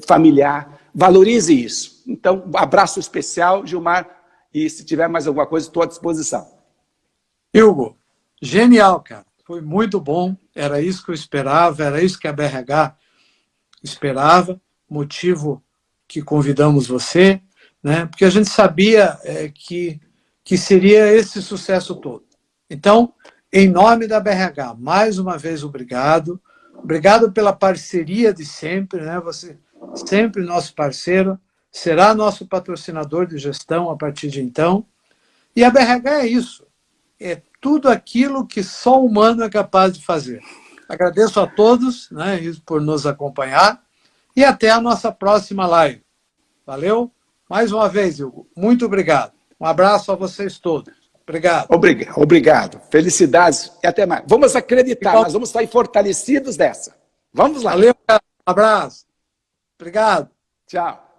familiar. Valorize isso. Então, um abraço especial, Gilmar, e se tiver mais alguma coisa, estou à disposição. Hugo, genial, cara. Foi muito bom, era isso que eu esperava, era isso que a BRH esperava, motivo que convidamos você, né? Porque a gente sabia que seria esse sucesso todo. Então, em nome da BRH, mais uma vez obrigado. Obrigado pela parceria de sempre, né? Você sempre nosso parceiro, será nosso patrocinador de gestão a partir de então. E a BRH é isso, é tudo aquilo que só o humano é capaz de fazer. Agradeço a todos, né, por nos acompanhar e até a nossa próxima live. Valeu? Mais uma vez, Hugo, muito obrigado. Um abraço a vocês todos. Obrigado. Obrigado. Felicidades e até mais. Vamos acreditar, nós vamos sair fortalecidos dessa. Vamos lá. Valeu, cara. Um abraço. Obrigado. Tchau.